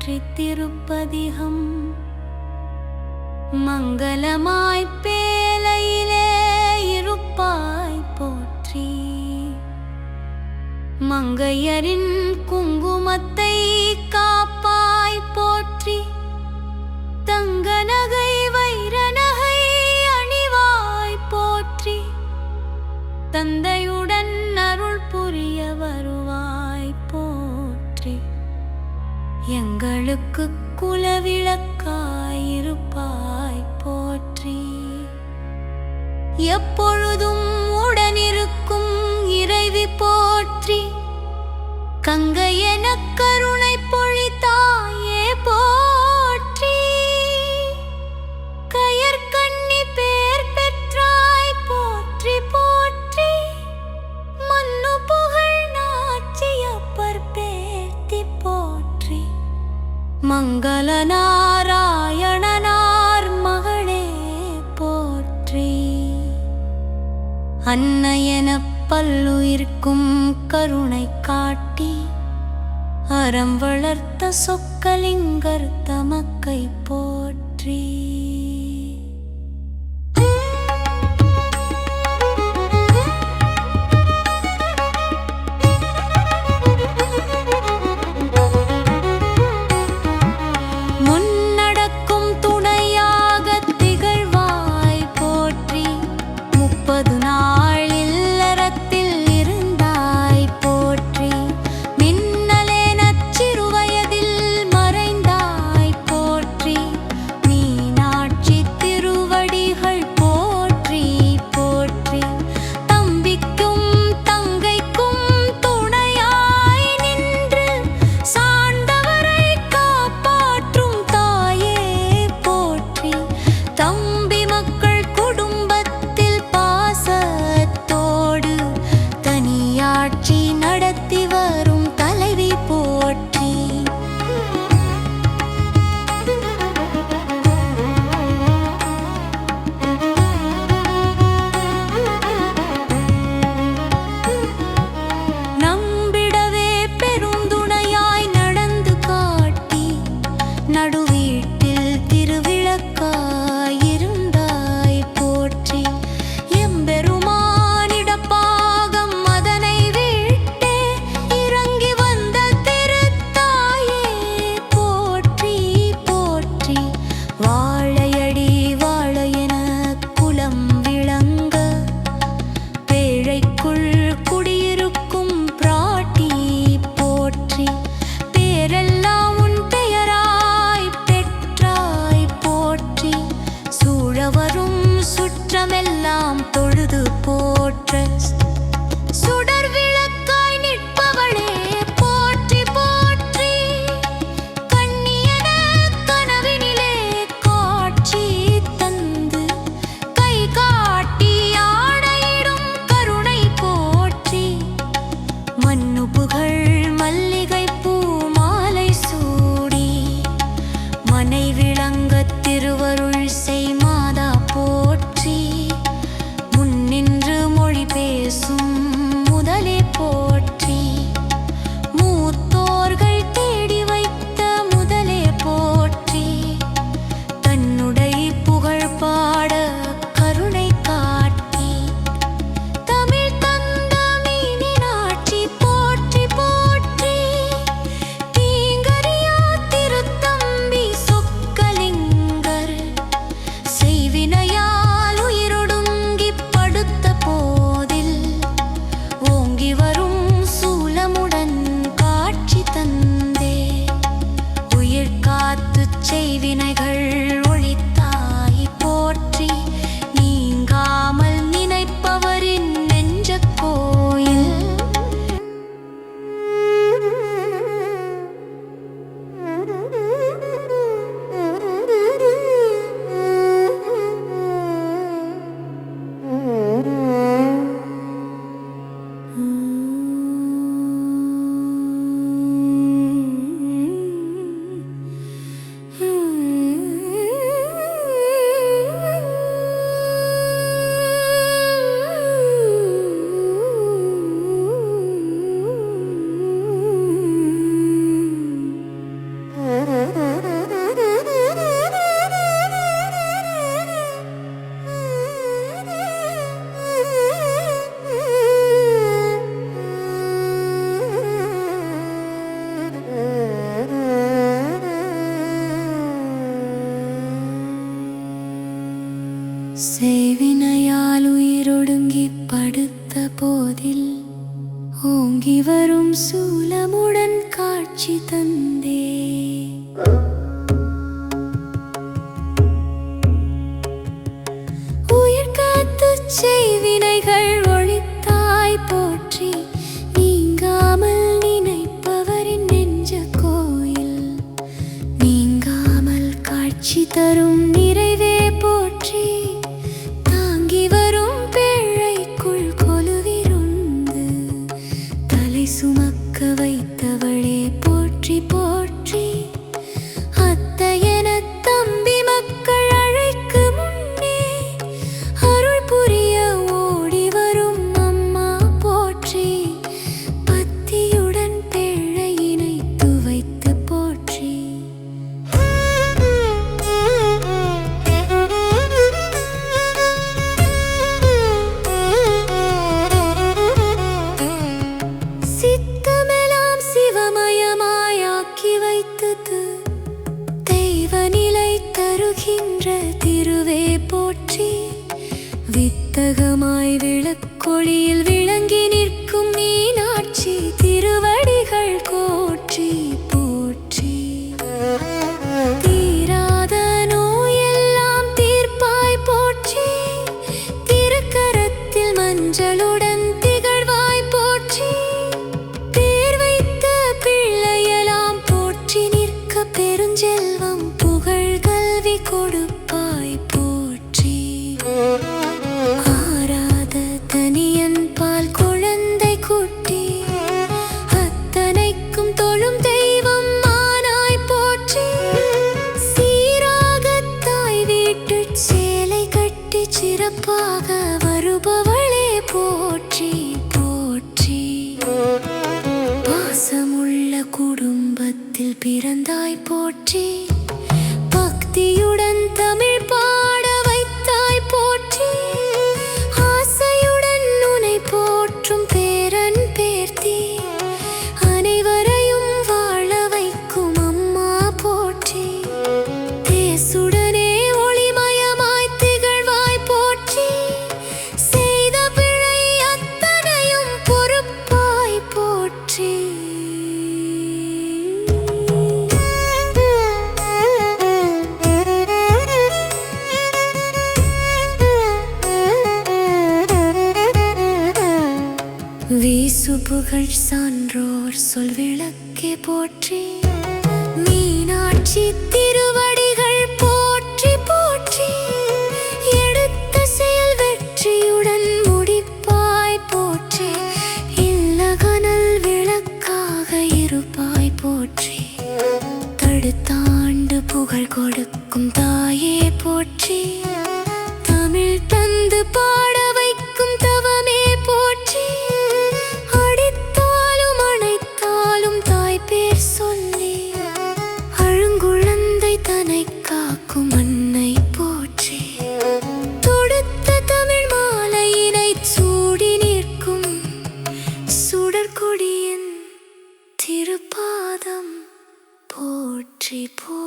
போற்றி திருப்பதிகம். மங்களமாய் பேலையிலே இருப்பாய் போற்றி. மங்கையரின் குங்குமத்தை காப்பாய் போற்றி. தங்க நகை வைர நகை அணிவாய் போற்றி. தந்தையுடன் அருள் புரிய வருவாய் போற்றி. எங்களுக்கு குலவிளக்காய் இருப்பாய் போற்றி. எப்பொழுதும் உடனிருக்கும் இறைவி போற்றி. கங்கையென கருணை பொழித்தாயே போற்றி. கயற்கண்ணி பேர் பெற்றாய் போற்றி போற்றி. மன்னு புகழ் நாச்சியப்பர் பேத்தி போற்றி. மங்கள நாராயணனார் மகளே போற்றி. அன்னையென பல்லுயிர்க்கும் கருணை காட்டி அறம் வளர்த்த சொக்கலிங்கர் தமக்கை போற்றி. முன்னடக்கும் துணையாக திகழ்வாய் போற்றி. 30 நாள் இல்லறத்தில் இருந்தாய் போற்றி. மின்னலேனச் சிறுவயதில் மறைந்தாய் போற்றி. மீனாட்சி செய்வினையால் உயிரொடுங்கி படுத்த போதில் ஓங்கி வரும் சூலமுடன் காட்சி தந்தே. உயிர் காத்து செய்வினைகள் ஒழித்தாய் போற்றி, நீங்காமல் நினைப்பவரின் நெஞ்ச கோயில் நீங்காமல் காட்சி தரும் நிறைவே போற்றி. தாங்கி வரும் பேழைக்குள் கொலுவிருந்து தலை சுமக்க வைத்தவளே போற்றி போற்றி. அத்தையென தம்பி மக்கள் அழைக்கு முன்னே அருள் புரிய ஓடி வரும் அம்மா போற்றி. பத்தியுடன் பேழையினை துவைத்து போற்றி. சித்தமெல்லாம் சிவமயமாயாக்கி வைத்தது தெய்வ நிலை தருகின்ற திருவே போற்றி. வித்தகமாய் விளக்கொளியில் விளங்கி நிற்கும் மீனாட்சி திருவடிகள் போற்றி போற்றி. தீராத நோயெல்லாம் தீர்ப்பாய் போற்றி, திருக்கரத்தில் மஞ்சளுடன் திகழ்வாய் போற்றி. பேர் வைத்த பிள்ளையெல்லாம் போற்றி நிற்க பெருஞ்செல்வம் புகழ் கல்வி கொடுப்பாய் போற்றி. ஆராத தனியன் பால் குழந்தை குட்டி அத்தனைக்கும் தொழும் தெய்வம் மானாய் போற்றி. சீராக தாய் வீட்டு சேலை கட்டி சிறப்பாக வருபவளே போற்றி போற்றி. பாசமுள்ள குடும்பத்தில் பிறந்தாய் போற்றி, பக்தியுடன் தமிழ் பாட வைத்தாய் போற்றி. ஆசையுடன் உனை போற்றும் பேரன் பேர்த்தி அனைவரையும் வாழ வைக்கும் அம்மா போற்றி. தேசுடனே ஒளிமயமாய் திகழ்வாய் போற்றி, செய்த பிழை அத்தனையும் பொறுப்பாய் போற்றி. வீசு புகழ் சான்றோர் சொல் விளக்கே போற்றி. மீனாட்சி திருவடிகள் போற்றி போற்றி. எடுத்த செயல் வெற்றியுடன் முடிப்பாய் போற்றி, இல்லகனல் விளக்காக இருப்பாய் போற்றி. தடுத்தாண்டு புகழ் கொடுக்கும் தாயே போற்றி, தமிழ் தந்து பாட வைக்கும் தவமே போற்றி. அடித்தாலும் அணைத்தாலும் தாய் பேர் சொல்லி அழுங்குழந்தை தன்னை காக்கும் அன்னை போற்றி. தொடுத்த தமிழ் மாலையினை சூடி நிற்கும் சுடற்கொடியின் திருப்பாதம் போற்றி போ